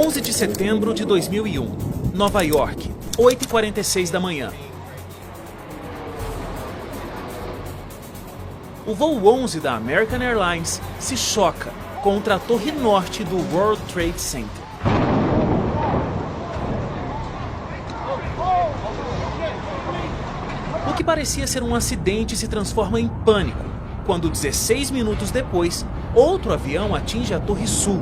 11 de setembro de 2001, Nova York, 8h46 da manhã. O voo 11 da American Airlines se choca contra a torre norte do World Trade Center. O que parecia ser um acidente se transforma em pânico, quando 16 minutos depois, outro avião atinge a Torre Sul.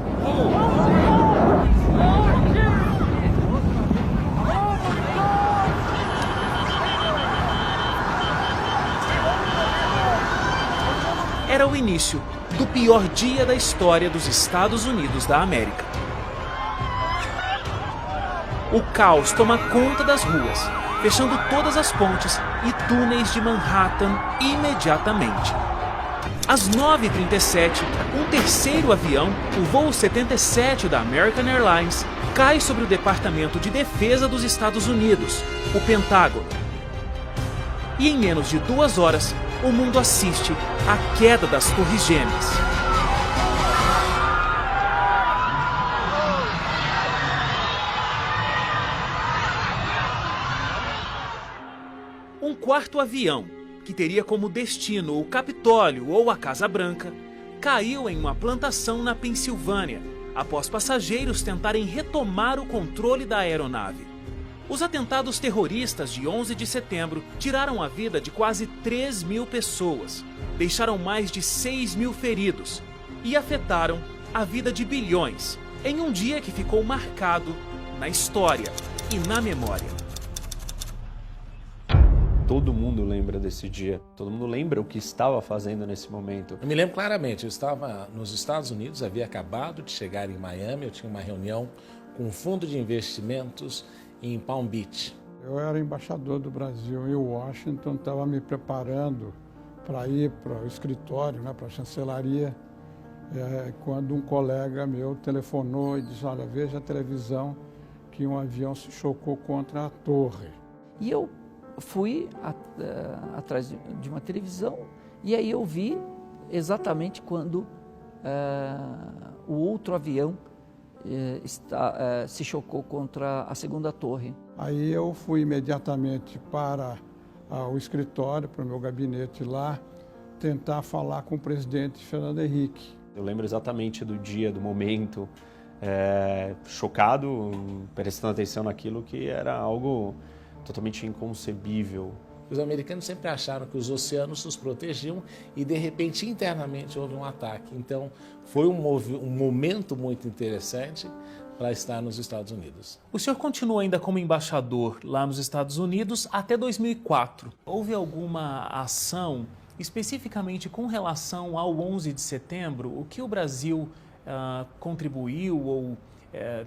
Era o início do pior dia da história dos Estados Unidos da América. O caos toma conta das ruas, fechando todas as pontes e túneis de Manhattan imediatamente. Às 9h37, um terceiro avião, o voo 77 da American Airlines, cai sobre o Departamento de Defesa dos Estados Unidos, o Pentágono. E em menos de 2 horas, o mundo assiste à queda das Torres Gêmeas. Um quarto avião, que teria como destino o Capitólio ou a Casa Branca, caiu em uma plantação na Pensilvânia, após passageiros tentarem retomar o controle da aeronave. Os atentados terroristas de 11 de setembro tiraram a vida de quase 3.000 pessoas, deixaram mais de 6.000 feridos e afetaram a vida de bilhões, em um dia que ficou marcado na história e na memória. Todo mundo lembra desse dia, todo mundo lembra o que estava fazendo nesse momento. Eu me lembro claramente, eu estava nos Estados Unidos, havia acabado de chegar em Miami, eu tinha uma reunião com um fundo de investimentos em Palm Beach. Eu era embaixador do Brasil em Washington, estava me preparando para ir para o escritório, para a chancelaria, quando um colega meu telefonou e disse: olha, veja a televisão que um avião se chocou contra a torre. E eu fui atrás de uma televisão e aí eu vi exatamente quando o outro avião se chocou contra a segunda torre. Aí eu fui imediatamente para o escritório, para o meu gabinete lá, tentar falar com o presidente Fernando Henrique. Eu lembro exatamente do dia, do momento, chocado, prestando atenção naquilo que era algo totalmente inconcebível. Os americanos sempre acharam que os oceanos os protegiam e, de repente, internamente houve um ataque. Então, foi um momento muito interessante para estar nos Estados Unidos. O senhor continua ainda como embaixador lá nos Estados Unidos até 2004. Houve alguma ação especificamente com relação ao 11 de setembro? O que o Brasil contribuiu ou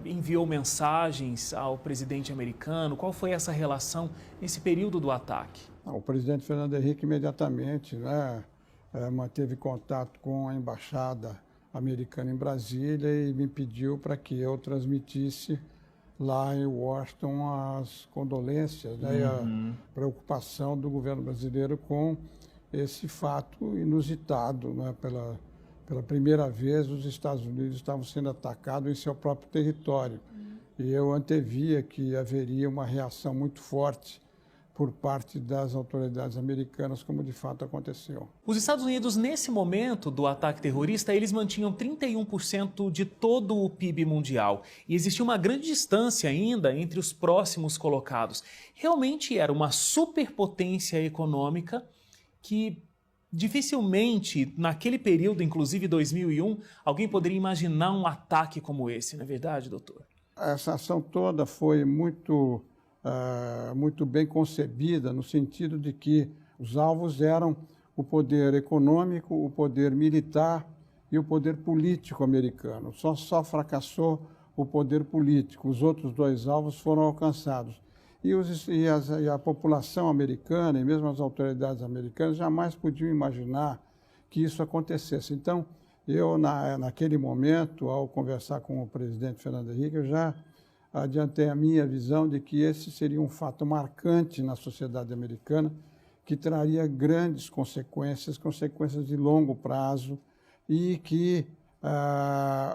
enviou mensagens ao presidente americano? Qual foi essa relação nesse período do ataque? O presidente Fernando Henrique imediatamente manteve contato com a embaixada americana em Brasília e me pediu para que eu transmitisse lá em Washington as condolências e a preocupação do governo brasileiro com esse fato inusitado. Pela primeira vez, os Estados Unidos estavam sendo atacados em seu próprio território. E eu antevia que haveria uma reação muito forte por parte das autoridades americanas, como de fato aconteceu. Os Estados Unidos, nesse momento do ataque terrorista, eles mantinham 31% de todo o PIB mundial. E existia uma grande distância ainda entre os próximos colocados. Realmente era uma superpotência econômica que dificilmente, naquele período, inclusive 2001, alguém poderia imaginar um ataque como esse, não é verdade, doutor? Essa ação toda foi muito bem concebida, no sentido de que os alvos eram o poder econômico, o poder militar e o poder político americano. Só fracassou o poder político, os outros 2 alvos foram alcançados. E a população americana e mesmo as autoridades americanas jamais podiam imaginar que isso acontecesse. Então, eu, naquele momento, ao conversar com o presidente Fernando Henrique, eu já adiantei a minha visão de que esse seria um fato marcante na sociedade americana, que traria grandes consequências de longo prazo e que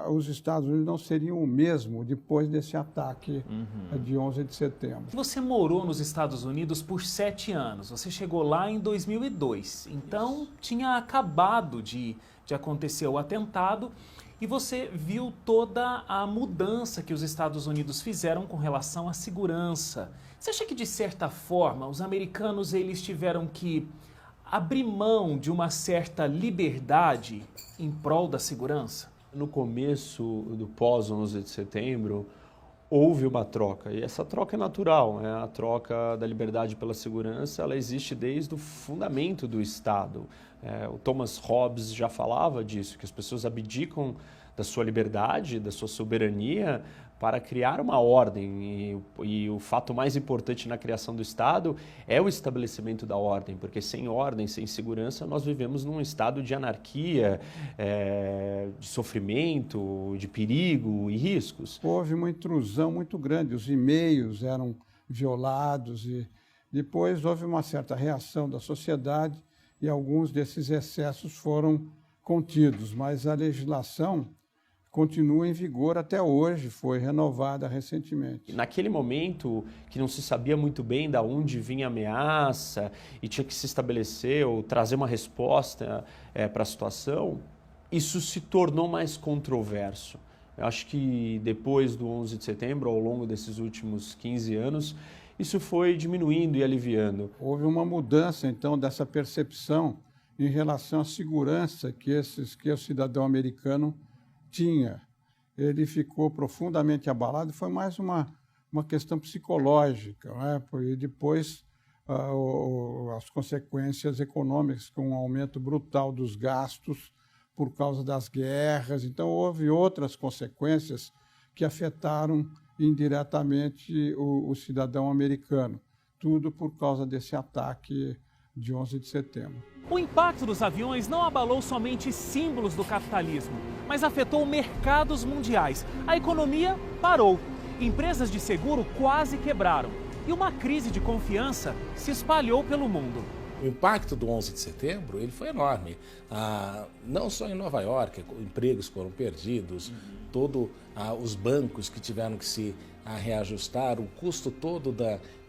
os Estados Unidos não seriam o mesmo depois desse ataque de 11 de setembro. Você morou nos Estados Unidos por 7 anos, você chegou lá em 2002, então tinha acabado de acontecer o atentado e você viu toda a mudança que os Estados Unidos fizeram com relação à segurança. Você acha que, de certa forma, os americanos eles tiveram que abrir mão de uma certa liberdade em prol da segurança? No começo do pós-11 de setembro, houve uma troca, e essa troca é natural, né? A troca da liberdade pela segurança, ela existe desde o fundamento do Estado. O Thomas Hobbes já falava disso, que as pessoas abdicam da sua liberdade, da sua soberania, para criar uma ordem, e o fato mais importante na criação do Estado é o estabelecimento da ordem, porque sem ordem, sem segurança, nós vivemos num estado de anarquia, de sofrimento, de perigo e riscos. Houve uma intrusão muito grande, os e-mails eram violados e depois houve uma certa reação da sociedade e alguns desses excessos foram contidos, mas a legislação continua em vigor até hoje, foi renovada recentemente. Naquele momento que não se sabia muito bem de onde vinha a ameaça e tinha que se estabelecer ou trazer uma resposta para a situação, isso se tornou mais controverso. Eu acho que depois do 11 de setembro, ao longo desses últimos 15 anos, isso foi diminuindo e aliviando. Houve uma mudança, então, dessa percepção em relação à segurança que o cidadão americano tinha. Ele ficou profundamente abalado, foi mais uma questão psicológica, né? E depois as consequências econômicas, com um aumento brutal dos gastos por causa das guerras. Então, houve outras consequências que afetaram indiretamente o cidadão americano. Tudo por causa desse ataque de 11 de setembro. O impacto dos aviões não abalou somente símbolos do capitalismo, mas afetou mercados mundiais. A economia parou, empresas de seguro quase quebraram e uma crise de confiança se espalhou pelo mundo. O impacto do 11 de setembro ele foi enorme, não só em Nova York, empregos foram perdidos, os bancos que tiveram que se reajustar, o custo todo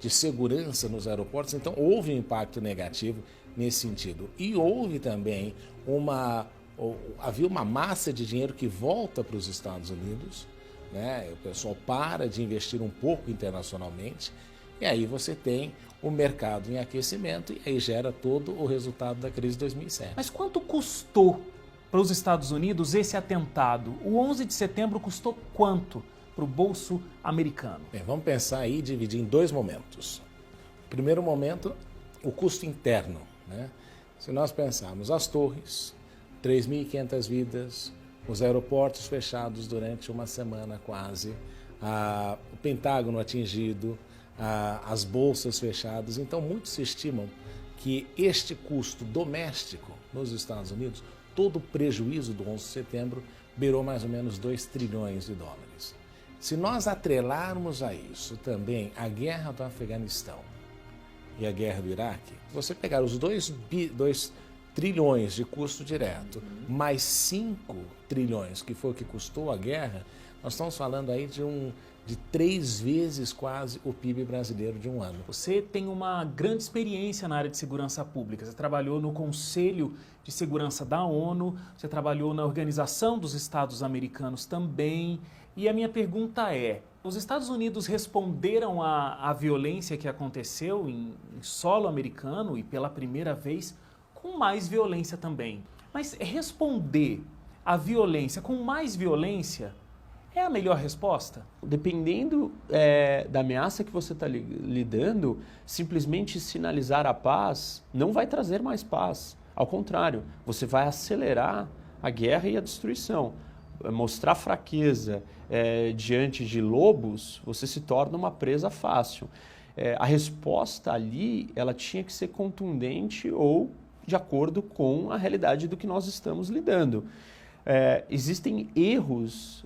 de segurança nos aeroportos, então houve um impacto negativo nesse sentido. E houve também havia uma massa de dinheiro que volta para os Estados Unidos, né? O pessoal para de investir um pouco internacionalmente, e aí você tem o mercado em aquecimento e aí gera todo o resultado da crise de 2007. Mas quanto custou para os Estados Unidos esse atentado? O 11 de setembro custou quanto para o bolso americano? Bem, vamos pensar aí e dividir em 2 momentos. Primeiro momento, o custo interno, né? Se nós pensarmos as torres, 3.500 vidas, os aeroportos fechados durante uma semana quase, o Pentágono atingido, as bolsas fechadas. Então, muitos estimam que este custo doméstico nos Estados Unidos, todo o prejuízo do 11 de setembro, beirou mais ou menos 2 trilhões de dólares. Se nós atrelarmos a isso também a guerra do Afeganistão e a guerra do Iraque, você pegar os 2 trilhões de custo direto, mais 5 trilhões, que foi o que custou a guerra, nós estamos falando aí de 3 vezes quase o PIB brasileiro de um ano. Você tem uma grande experiência na área de segurança pública. Você trabalhou no Conselho de Segurança da ONU, você trabalhou na Organização dos Estados Americanos também. E a minha pergunta é, os Estados Unidos responderam à violência que aconteceu em solo americano e pela primeira vez com mais violência também. Mas responder à violência com mais violência é a melhor resposta? Dependendo da ameaça que você está lidando, simplesmente sinalizar a paz não vai trazer mais paz. Ao contrário, você vai acelerar a guerra e a destruição. Mostrar fraqueza diante de lobos, você se torna uma presa fácil. A resposta ali, ela tinha que ser contundente ou de acordo com a realidade do que nós estamos lidando. Existem erros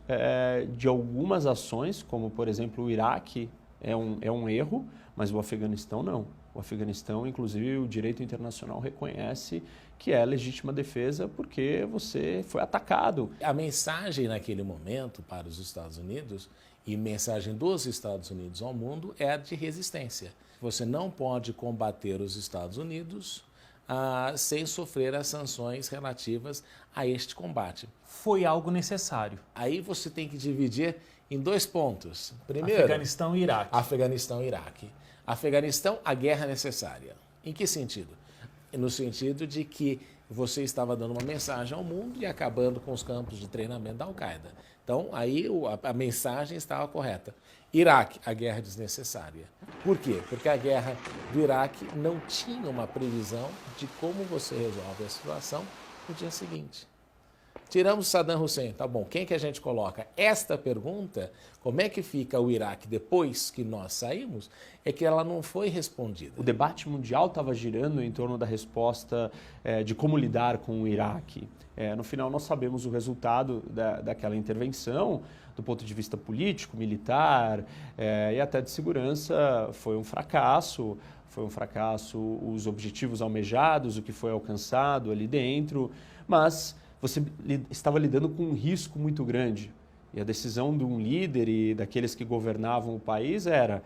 de algumas ações, como por exemplo o Iraque é um erro, mas o Afeganistão não. O Afeganistão, inclusive, o direito internacional reconhece que é legítima defesa porque você foi atacado. A mensagem naquele momento para os Estados Unidos e mensagem dos Estados Unidos ao mundo é a de resistência. Você não pode combater os Estados Unidos sem sofrer as sanções relativas a este combate. Foi algo necessário. Aí você tem que dividir em 2 pontos. Primeiro, Afeganistão e Iraque. Afeganistão e Iraque. Afeganistão, a guerra necessária. Em que sentido? No sentido de que você estava dando uma mensagem ao mundo e acabando com os campos de treinamento da Al-Qaeda. Então, aí a mensagem estava correta. Iraque, a guerra desnecessária. Por quê? Porque a guerra do Iraque não tinha uma previsão de como você resolve a situação no dia seguinte. Tiramos Saddam Hussein, tá bom, quem que a gente coloca? Esta pergunta, como é que fica o Iraque depois que nós saímos, é que ela não foi respondida. O debate mundial estava girando em torno da resposta de como lidar com o Iraque. No final, nós sabemos o resultado daquela intervenção, do ponto de vista político, militar e até de segurança, foi um fracasso. Foi um fracasso os objetivos almejados, o que foi alcançado ali dentro, mas você estava lidando com um risco muito grande. E a decisão de um líder e daqueles que governavam o país era,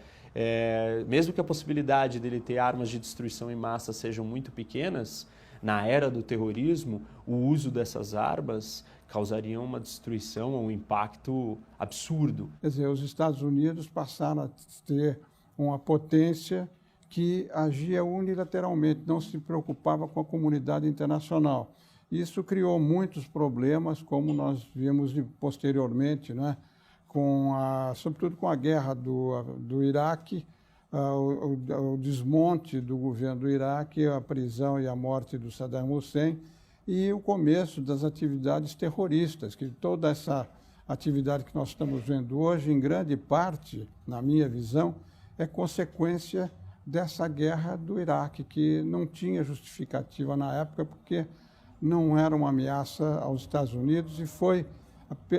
mesmo que a possibilidade dele ter armas de destruição em massa sejam muito pequenas, na era do terrorismo, o uso dessas armas causaria uma destruição, um impacto absurdo. Quer dizer, os Estados Unidos passaram a ter uma potência que agia unilateralmente, não se preocupava com a comunidade internacional. Isso criou muitos problemas, como nós vimos posteriormente, né? Sobretudo com a guerra do Iraque, o desmonte do governo do Iraque, a prisão e a morte do Saddam Hussein e o começo das atividades terroristas, que toda essa atividade que nós estamos vendo hoje, em grande parte, na minha visão, é consequência dessa guerra do Iraque, que não tinha justificativa na época, porque não era uma ameaça aos Estados Unidos e foi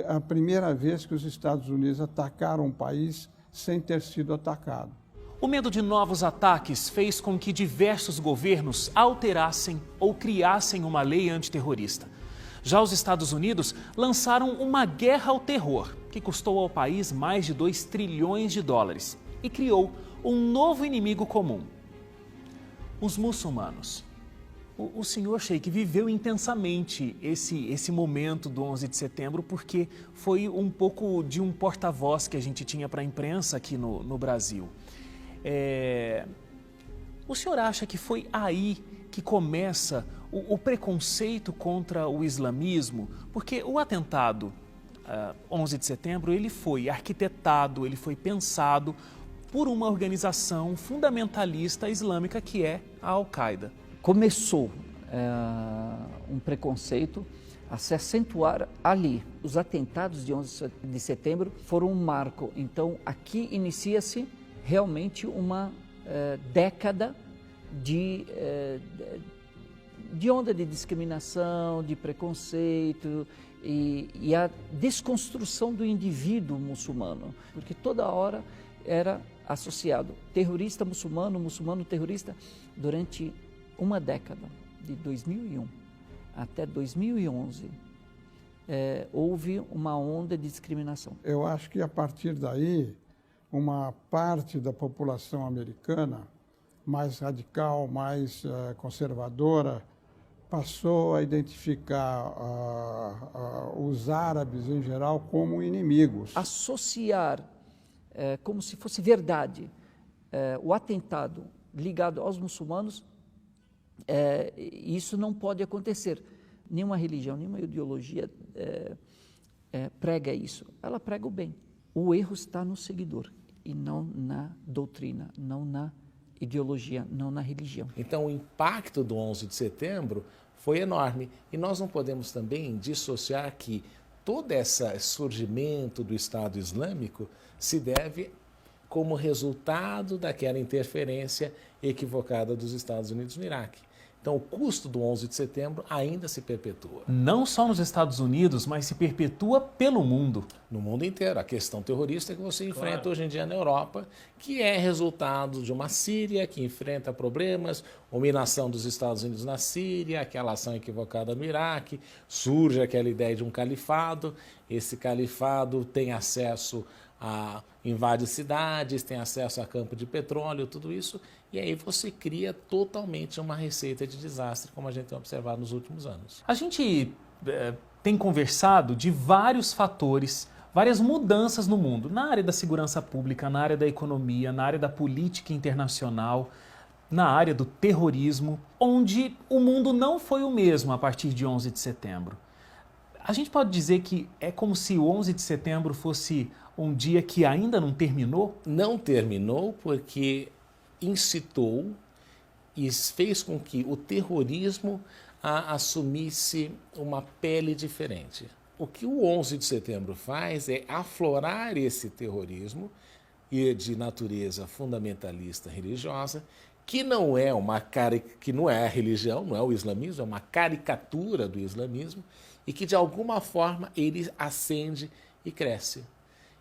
a primeira vez que os Estados Unidos atacaram um país sem ter sido atacado. O medo de novos ataques fez com que diversos governos alterassem ou criassem uma lei antiterrorista. Já os Estados Unidos lançaram uma guerra ao terror, que custou ao país mais de 2 trilhões de dólares e criou um novo inimigo comum: os muçulmanos. O senhor Sheikh viveu intensamente esse momento do 11 de setembro porque foi um pouco de um porta-voz que a gente tinha para a imprensa aqui no Brasil. O senhor acha que foi aí que começa o preconceito contra o islamismo? Porque o atentado 11 de setembro ele foi arquitetado, ele foi pensado por uma organização fundamentalista islâmica que é a Al-Qaeda. Começou um preconceito a se acentuar ali. Os atentados de 11 de setembro foram um marco. Então, aqui inicia-se realmente uma década de onda de discriminação, de preconceito e a desconstrução do indivíduo muçulmano, porque toda hora era associado terrorista muçulmano, muçulmano terrorista. Durante uma década, de 2001 até 2011, houve uma onda de discriminação. Eu acho que a partir daí, uma parte da população americana, mais radical, mais conservadora, passou a identificar os árabes em geral como inimigos. Associar como se fosse verdade o atentado ligado aos muçulmanos, isso não pode acontecer. Nenhuma religião, nenhuma ideologia prega isso. Ela prega o bem. O erro está no seguidor e não na doutrina, não na ideologia, não na religião. Então, o impacto do 11 de setembro foi enorme. E nós não podemos também dissociar que todo esse surgimento do Estado Islâmico se deve como resultado daquela interferência equivocada dos Estados Unidos no Iraque. Então, o custo do 11 de setembro ainda se perpetua. Não só nos Estados Unidos, mas se perpetua pelo mundo. no mundo inteiro. A questão terrorista que você enfrenta hoje em dia na Europa, que é resultado de uma Síria que enfrenta problemas, uma inação dos Estados Unidos na Síria, aquela ação equivocada no Iraque, surge aquela ideia de um califado, esse califado tem acesso a invade cidades, tem acesso a campo de petróleo, tudo isso, e aí você cria totalmente uma receita de desastre, como a gente tem observado nos últimos anos. A gente tem conversado de vários fatores, várias mudanças no mundo, na área da segurança pública, na área da economia, na área da política internacional, na área do terrorismo, onde o mundo não foi o mesmo a partir de 11 de setembro. A gente pode dizer que é como se o 11 de setembro fosse um dia que ainda não terminou? Não terminou porque incitou e fez com que o terrorismo assumisse uma pele diferente. O que o 11 de setembro faz é aflorar esse terrorismo de natureza fundamentalista religiosa, que não é a religião, não é o islamismo, é uma caricatura do islamismo, e que de alguma forma ele ascende e cresce.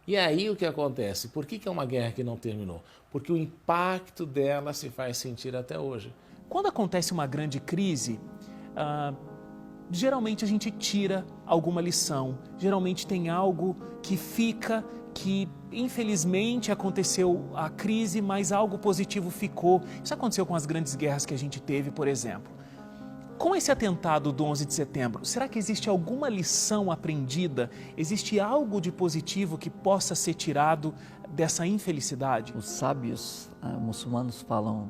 E aí o que acontece? Por que é uma guerra que não terminou? Porque o impacto dela se faz sentir até hoje. Quando acontece uma grande crise, geralmente a gente tira alguma lição, geralmente tem algo que fica, que infelizmente aconteceu a crise, mas algo positivo ficou. Isso aconteceu com as grandes guerras que a gente teve, por exemplo. Com esse atentado do 11 de setembro, será que existe alguma lição aprendida? Existe algo de positivo que possa ser tirado dessa infelicidade? Os sábios muçulmanos falam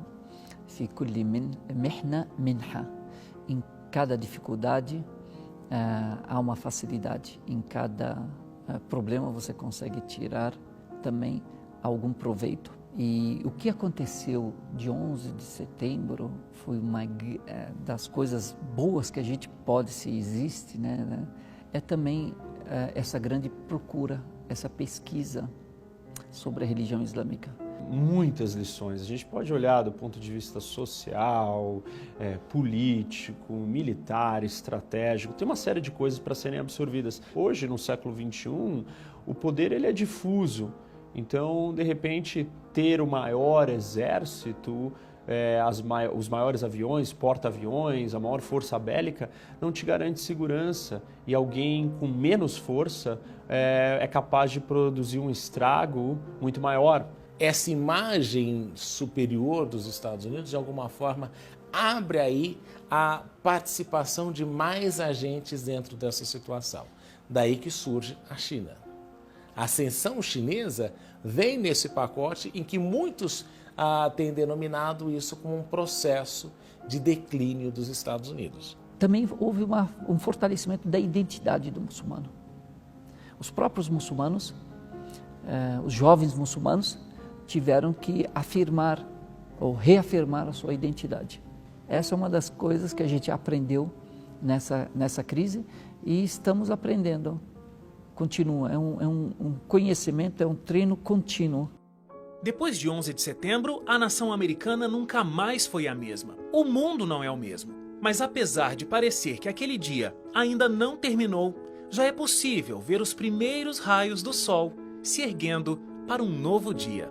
"Fi kulli mihna minha". Em cada dificuldade há uma facilidade. Em cada problema você consegue tirar também algum proveito. E o que aconteceu de 11 de setembro foi uma das coisas boas que a gente pode, se existe, né? É também essa grande procura, essa pesquisa sobre a religião islâmica. Muitas lições. A gente pode olhar do ponto de vista social, político, militar, estratégico. Tem uma série de coisas para serem absorvidas. Hoje, no século XXI, o poder ele é difuso. Então, de repente, ter o maior exército, os maiores aviões, porta-aviões, a maior força bélica, não te garante segurança. E alguém com menos força é capaz de produzir um estrago muito maior. Essa imagem superior dos Estados Unidos, de alguma forma, abre aí a participação de mais agentes dentro dessa situação. Daí que surge a China. A ascensão chinesa vem nesse pacote em que muitos têm denominado isso como um processo de declínio dos Estados Unidos. Também houve um fortalecimento da identidade do muçulmano. Os próprios muçulmanos, os jovens muçulmanos, tiveram que afirmar ou reafirmar a sua identidade. Essa é uma das coisas que a gente aprendeu nessa crise e estamos aprendendo. Continua, é um conhecimento, é um treino contínuo. Depois de 11 de setembro, a nação americana nunca mais foi a mesma. O mundo não é o mesmo. Mas apesar de parecer que aquele dia ainda não terminou, já é possível ver os primeiros raios do sol se erguendo para um novo dia.